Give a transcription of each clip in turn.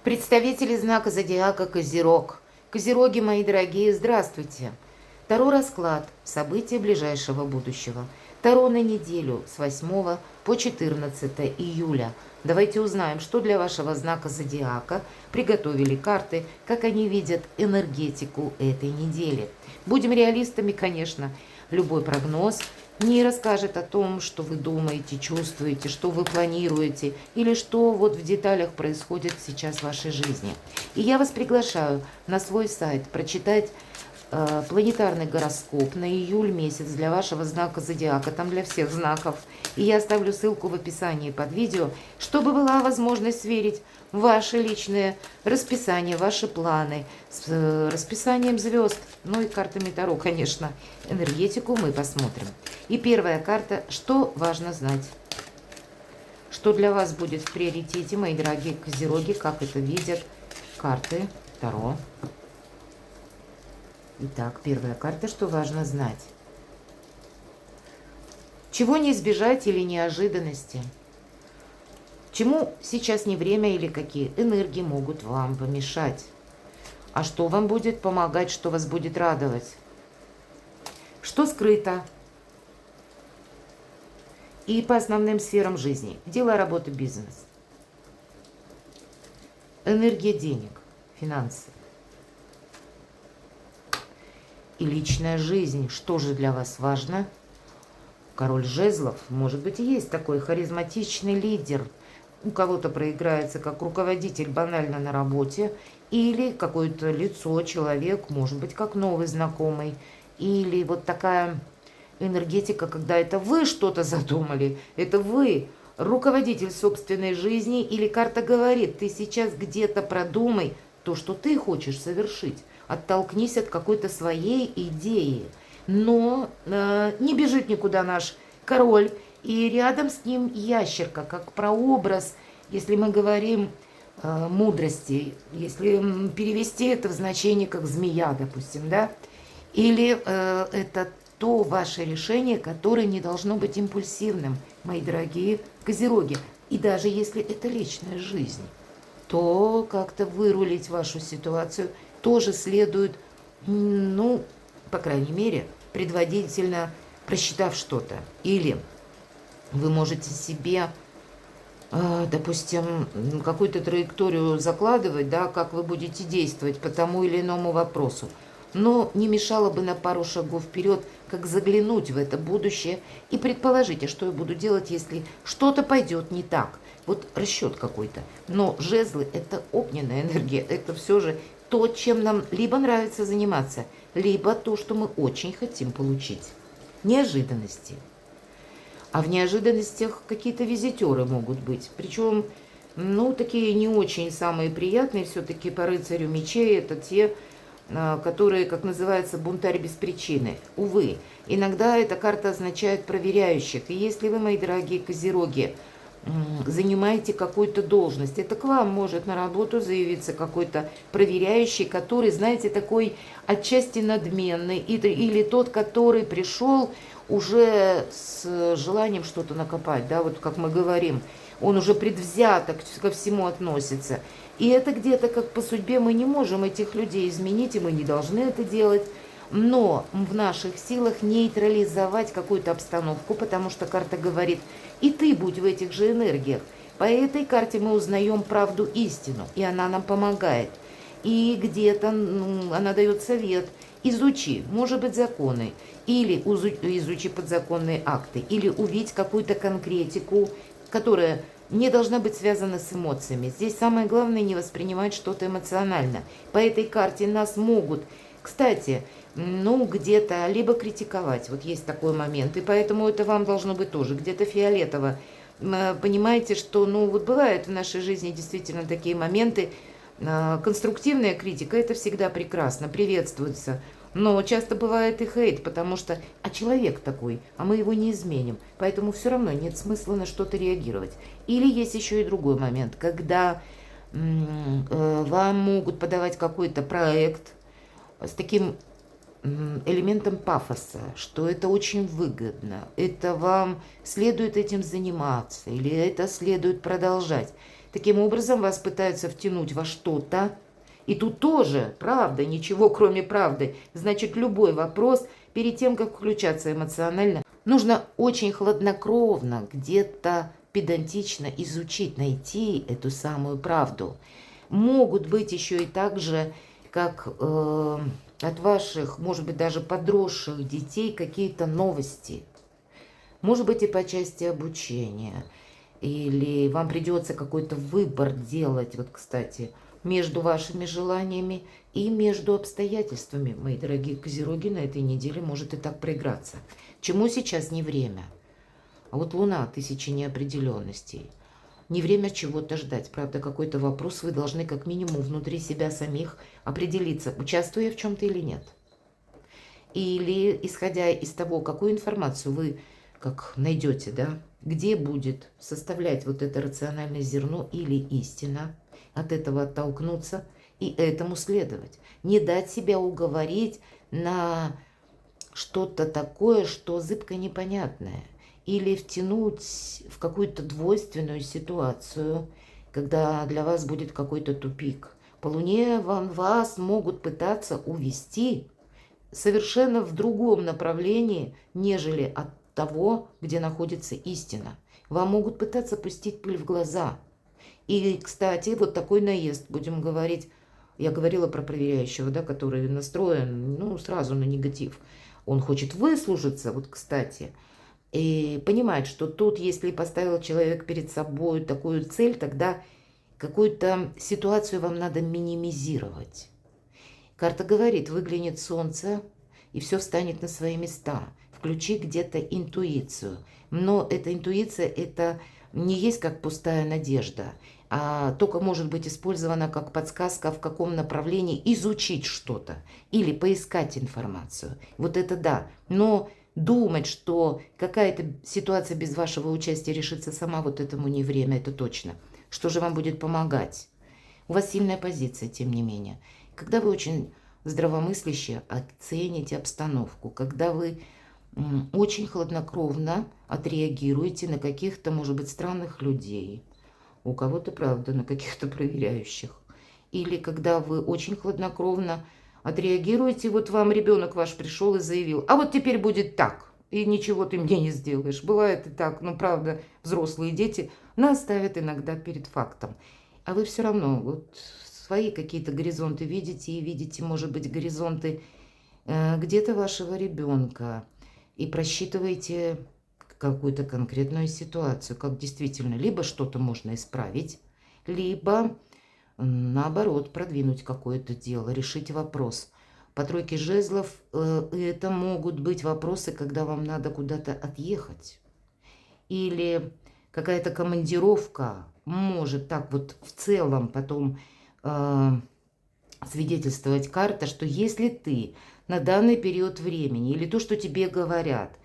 Представители знака зодиака Козерог. Козероги, мои дорогие, здравствуйте. Таро расклад. События ближайшего будущего. Таро на неделю с 8 по 14 июля. Давайте узнаем, что для вашего знака зодиака приготовили карты, как они видят энергетику этой недели. Будем реалистами, конечно. Любой прогноз не расскажет о том, что вы думаете, чувствуете, что вы планируете или что вот в деталях происходит сейчас в вашей жизни. И я вас приглашаю на свой сайт прочитать планетарный гороскоп на июль месяц для вашего знака зодиака, там для всех знаков. И я оставлю ссылку в описании под видео, чтобы была возможность сверить ваши личные расписания, ваши планы с расписанием звезд, ну и картами Таро, конечно. Энергетику мы посмотрим. И первая карта, что важно знать. Что для вас будет в приоритете, мои дорогие козероги, как это видят карты Таро. Итак, первая карта, что важно знать. Чего не избежать или неожиданности? Чему сейчас не время или какие энергии могут вам помешать? А что вам будет помогать, что вас будет радовать? Что скрыто? И по основным сферам жизни. Дело, работа, бизнес. Энергия денег, финансы. И личная жизнь. Что же для вас важно? Король жезлов, может быть, и есть такой харизматичный лидер. У кого-то проиграется как руководитель банально на работе, или какое-то лицо, человек, может быть, как новый знакомый, или вот такая энергетика, когда это вы что-то задумали, это вы руководитель собственной жизни, или карта говорит, ты сейчас где-то продумай то, что ты хочешь совершить, оттолкнись от какой-то своей идеи. Но не бежит никуда наш король, и рядом с ним ящерка, как прообраз, если мы говорим мудрости, если перевести это в значение как змея, допустим, да, или это то ваше решение, которое не должно быть импульсивным, мои дорогие козероги. И даже если это личная жизнь, то как-то вырулить вашу ситуацию тоже следует, ну, по крайней мере, предварительно просчитав что-то. Или вы можете себе, допустим, какую-то траекторию закладывать, да, как вы будете действовать по тому или иному вопросу. Но не мешало бы на пару шагов вперед, как заглянуть в это будущее и предположить, а что я буду делать, если что-то пойдет не так. Вот расчет какой-то. Но жезлы – это огненная энергия, это все же то, чем нам либо нравится заниматься, либо то, что мы очень хотим получить. Неожиданности. А в неожиданностях какие-то визитеры могут быть. Причем, ну, такие не очень самые приятные все-таки по рыцарю мечей. Это те, которые, как называется, бунтарь без причины. Увы, иногда эта карта означает проверяющих. И если вы, мои дорогие козероги, занимаете какую-то должность, это к вам может на работу заявиться какой-то проверяющий, который, знаете, такой отчасти надменный, или тот, который пришел уже с желанием что-то накопать, да, вот как мы говорим, он уже предвзято ко всему относится. И это где-то как по судьбе мы не можем этих людей изменить, и мы не должны это делать. Но в наших силах нейтрализовать какую-то обстановку, потому что карта говорит, и ты будь в этих же энергиях. По этой карте мы узнаем правду, истину, и она нам помогает. И где-то она дает совет, изучи, может быть, законы, или изучи подзаконные акты, или увидь какую-то конкретику, которая не должна быть связана с эмоциями. Здесь самое главное не воспринимать что-то эмоционально. По этой карте нас могут, кстати, ну, где-то либо критиковать, вот есть такой момент, и поэтому это вам должно быть тоже где-то фиолетово. Понимаете, что, ну, вот бывают в нашей жизни действительно такие моменты, конструктивная критика, это всегда прекрасно, приветствуется, но часто бывает и хейт, потому что, а человек такой, а мы его не изменим, поэтому все равно нет смысла на что-то реагировать. Или есть еще и другой момент, когда вам могут подавать какой-то проект с таким элементом пафоса, что это очень выгодно, это вам следует этим заниматься, или это следует продолжать. Таким образом, вас пытаются втянуть во что-то. И тут тоже правда, ничего кроме правды. Значит, любой вопрос, перед тем, как включаться эмоционально, нужно очень хладнокровно, где-то педантично изучить, найти эту самую правду. Могут быть еще и так же, как от ваших, может быть, даже подросших детей какие-то новости. Может быть, и по части обучения. Или вам придется какой-то выбор делать, вот, кстати, между вашими желаниями и между обстоятельствами. Мои дорогие козероги, на этой неделе может и так проиграться. Чему сейчас не время? А вот Луна, 1000 неопределенностей. Не время чего-то ждать. Правда, какой-то вопрос вы должны как минимум внутри себя самих определиться, участвуя в чем-то или нет. Или исходя из того, какую информацию вы как найдете, да, где будет составлять вот это рациональное зерно или истина, от этого оттолкнуться и этому следовать. Не дать себя уговорить на что-то такое, что зыбко непонятное. Или втянуть в какую-то двойственную ситуацию, когда для вас будет какой-то тупик. По Луне вас могут пытаться увести совершенно в другом направлении, нежели от того, где находится истина. Вам могут пытаться пустить пыль в глаза. И, кстати, вот такой наезд, будем говорить, я говорила про проверяющего, да, который настроен, ну, сразу на негатив. Он хочет выслужиться, вот, кстати, и понимает, что тут, если поставил человек перед собой такую цель, тогда какую-то ситуацию вам надо минимизировать. Карта говорит, выглянет солнце, и все встанет на свои места. Включи где-то интуицию. Но эта интуиция, это не есть как пустая надежда, а только может быть использована как подсказка, в каком направлении изучить что-то или поискать информацию. Вот это да. Но думать, что какая-то ситуация без вашего участия решится сама, вот этому не время, это точно. Что же вам будет помогать? У вас сильная позиция, тем не менее. Когда вы очень здравомысляще оцените обстановку, когда вы очень хладнокровно отреагируете на каких-то, может быть, странных людей, у кого-то, правда, на каких-то проверяющих. Или когда вы очень хладнокровно отреагируете, вот вам ребенок ваш пришел и заявил, а вот теперь будет так, и ничего ты мне не сделаешь. Бывает и так, но правда, взрослые дети нас ставят иногда перед фактом. А вы все равно вот свои какие-то горизонты видите, и видите, может быть, горизонты где-то вашего ребенка, и просчитываете какую-то конкретную ситуацию, как действительно либо что-то можно исправить, либо наоборот продвинуть какое-то дело, решить вопрос. По тройке жезлов это могут быть вопросы, когда вам надо куда-то отъехать. Или какая-то командировка может так вот в целом потом свидетельствовать карта, что если ты на данный период времени или то, что тебе говорят,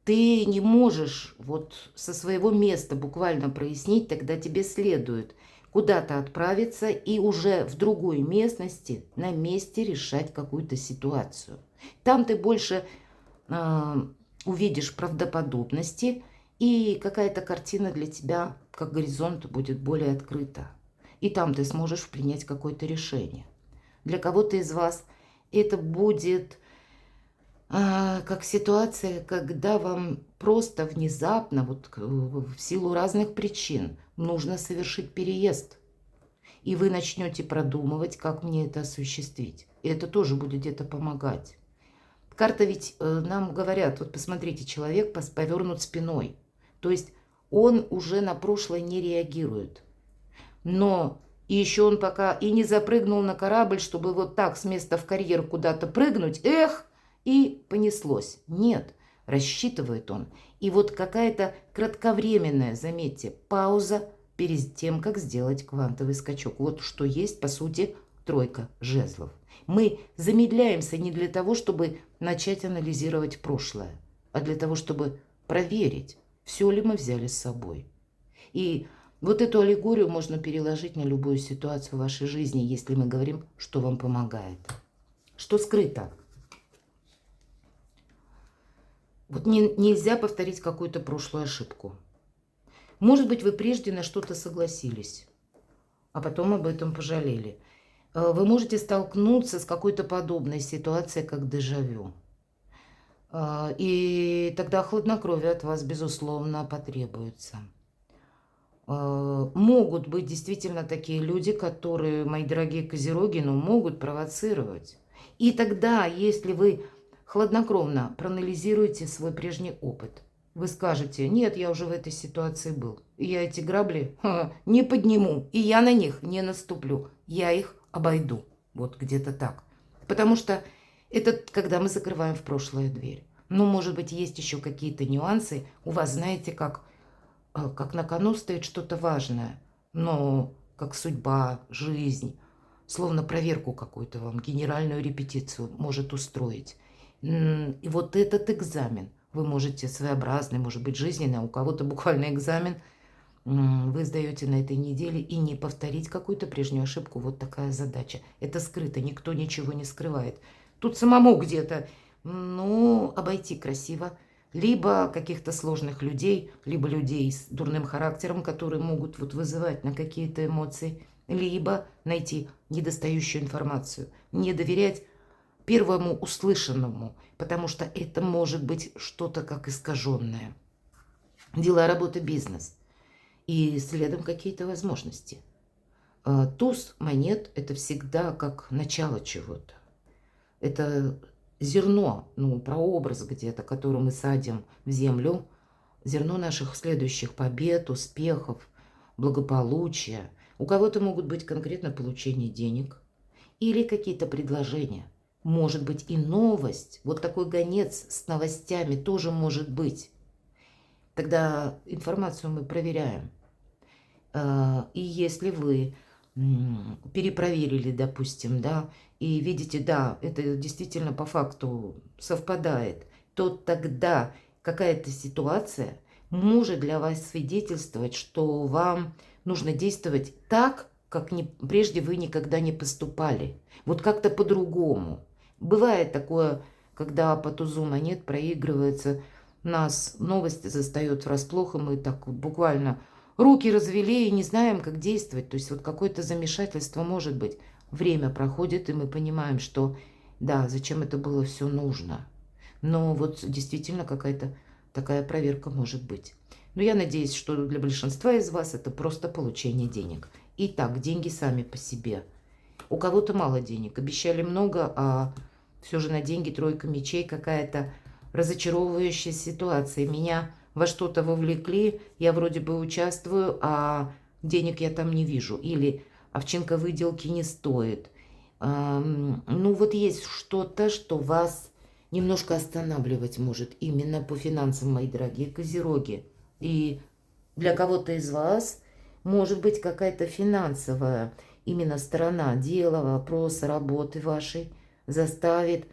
ты не можешь вот со своего места буквально прояснить, тогда тебе следует куда-то отправиться и уже в другой местности, на месте решать какую-то ситуацию. Там ты больше увидишь правдоподобности, и какая-то картина для тебя, как горизонт, будет более открыта. И там ты сможешь принять какое-то решение. Для кого-то из вас это будет как ситуация, когда вам просто внезапно, вот в силу разных причин, нужно совершить переезд. И вы начнете продумывать, как мне это осуществить. И это тоже будет где-то помогать. Карта ведь нам говорят, вот посмотрите, человек повернут спиной. То есть он уже на прошлое не реагирует. Но еще он пока и не запрыгнул на корабль, чтобы вот так с места в карьер куда-то прыгнуть. Эх! И понеслось. Нет, рассчитывает он. И вот какая-то кратковременная, заметьте, пауза перед тем, как сделать квантовый скачок. Вот что есть, по сути, тройка жезлов. Мы замедляемся не для того, чтобы начать анализировать прошлое, а для того, чтобы проверить, все ли мы взяли с собой. И вот эту аллегорию можно переложить на любую ситуацию в вашей жизни, если мы говорим, что вам помогает. Что скрыто? Вот нельзя повторить какую-то прошлую ошибку. Может быть, вы прежде на что-то согласились. а потом об этом пожалели. Вы можете столкнуться с какой-то подобной ситуацией, как дежавю. И тогда хладнокровие от вас, безусловно, потребуется. Могут быть действительно такие люди, которые, мои дорогие козероги, ну, могут провоцировать. И тогда, если вы хладнокровно проанализируете свой прежний опыт, вы скажете: нет, я уже в этой ситуации был, и я эти грабли не подниму, и я на них не наступлю, я их обойду. Вот где-то так. Потому что это когда мы закрываем в прошлое дверь. Ну, может быть, есть еще какие-то нюансы. У вас, знаете, как на кону стоит что-то важное, но как судьба, жизнь, словно проверку какую-то вам, генеральную репетицию может устроить. И вот этот экзамен вы можете своеобразный, может быть, жизненный, а у кого-то буквально экзамен вы сдаете на этой неделе, и не повторить какую-то прежнюю ошибку. Вот такая задача. Это скрыто, никто ничего не скрывает. Тут самому где-то, ну, обойти красиво. Либо каких-то сложных людей, либо людей с дурным характером, которые могут вот вызывать на какие-то эмоции, либо найти недостающую информацию, не доверять первому услышанному, потому что это может быть что-то как искаженное. Дела, работа, бизнес. И следом какие-то возможности. Туз монет – это всегда как начало чего-то. Это зерно, ну, прообраз где-то, который мы садим в землю, зерно наших следующих побед, успехов, благополучия. У кого-то могут быть конкретно получение денег или какие-то предложения. Может быть и новость. Вот такой гонец с новостями тоже может быть. Тогда информацию мы проверяем. И если вы перепроверили, допустим, да, и видите, да, это действительно по факту совпадает, то тогда какая-то ситуация может для вас свидетельствовать, что вам нужно действовать так, как прежде вы никогда не поступали. Вот как-то по-другому. Бывает такое, когда по тузу монет проигрывается, нас новости застает врасплох, и мы так вот буквально руки развели и не знаем, как действовать. То есть вот какое-то замешательство может быть. Время проходит, и мы понимаем, что да, зачем это было все нужно. Но вот действительно какая-то такая проверка может быть. Но я надеюсь, что для большинства из вас это просто получение денег. Итак, деньги сами по себе. У кого-то мало денег, обещали много, а все же на деньги тройка мечей, какая-то разочаровывающая ситуация. Меня во что-то вовлекли, я вроде бы участвую, а денег я там не вижу. Или овчинка выделки не стоит. Ну вот есть что-то, что вас немножко останавливать может именно по финансам, мои дорогие козероги. И для кого-то из вас может быть какая-то финансовая именно сторона дела, вопроса, работы вашей заставит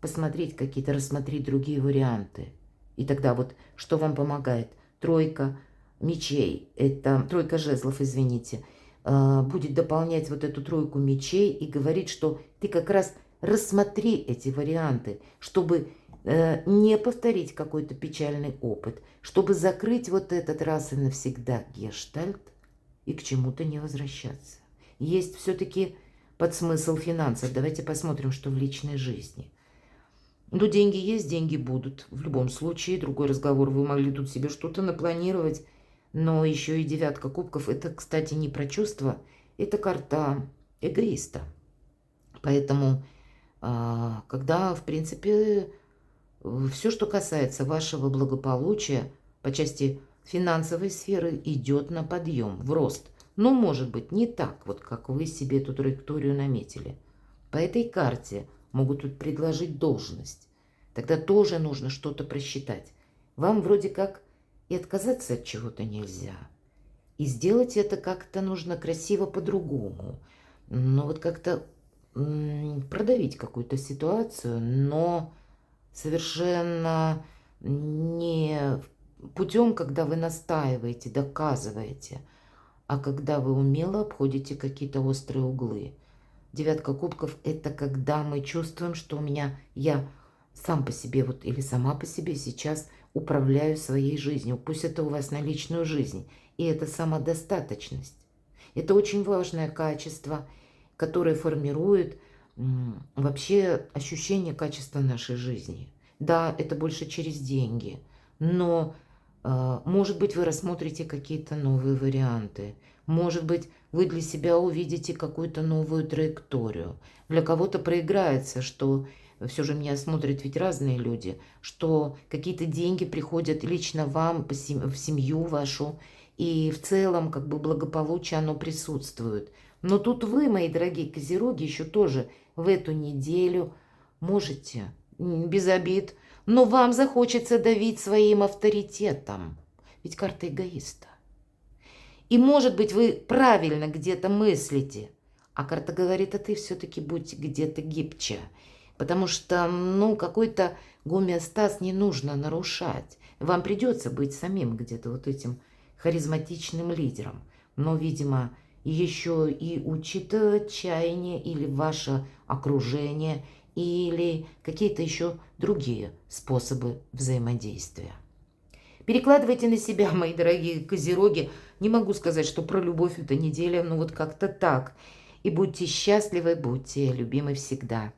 посмотреть какие-то, рассмотреть другие варианты. И тогда вот что вам помогает? Тройка мечей, это тройка жезлов, извините, будет дополнять вот эту тройку мечей и говорит, что ты как раз рассмотри эти варианты, чтобы не повторить какой-то печальный опыт, чтобы закрыть вот этот раз и навсегда гештальт и к чему-то не возвращаться. Есть все-таки подсмысл финансов. Давайте посмотрим, что в личной жизни. Ну, деньги есть, деньги будут. В любом случае, другой разговор. Вы могли тут себе что-то напланировать. Но еще и девятка кубков. Это, кстати, не про чувства. Это карта эгоиста. Поэтому, когда, в принципе, все, что касается вашего благополучия по части финансовой сферы, идет на подъем, в рост. Но, может быть, не так, вот как вы себе эту траекторию наметили. По этой карте могут тут предложить должность. Тогда тоже нужно что-то просчитать. Вам вроде как и отказаться от чего-то нельзя. И сделать это как-то нужно красиво по-другому. Но вот как-то продавить какую-то ситуацию, но совершенно не путем, когда вы настаиваете, доказываете, а когда вы умело обходите какие-то острые углы. Девятка кубков – это когда мы чувствуем, что я сам по себе вот или сама по себе сейчас управляю своей жизнью. Пусть это у вас на личную жизнь. И это самодостаточность. Это очень важное качество, которое формирует вообще ощущение качества нашей жизни. Да, это больше через деньги, но, может быть, вы рассмотрите какие-то новые варианты. Может быть, вы для себя увидите какую-то новую траекторию. Для кого-то проиграется, что все же меня смотрят ведь разные люди, что какие-то деньги приходят лично вам в семью вашу, и в целом как бы благополучие оно присутствует. Но тут вы, мои дорогие козероги, еще тоже в эту неделю можете, без обид, но вам захочется давить своим авторитетом. Ведь карта эгоиста. И, может быть, вы правильно где-то мыслите, а карта говорит, а ты все-таки будь где-то гибче. Потому что, ну, какой-то гомеостаз не нужно нарушать. Вам придется быть самим где-то вот этим харизматичным лидером. Но, видимо, еще и учитывать чаяние или ваше окружение, или какие-то еще другие способы взаимодействия. Перекладывайте на себя, мои дорогие козероги. Не могу сказать, что про любовь эта неделя, но вот как-то так. И будьте счастливы, будьте любимы всегда.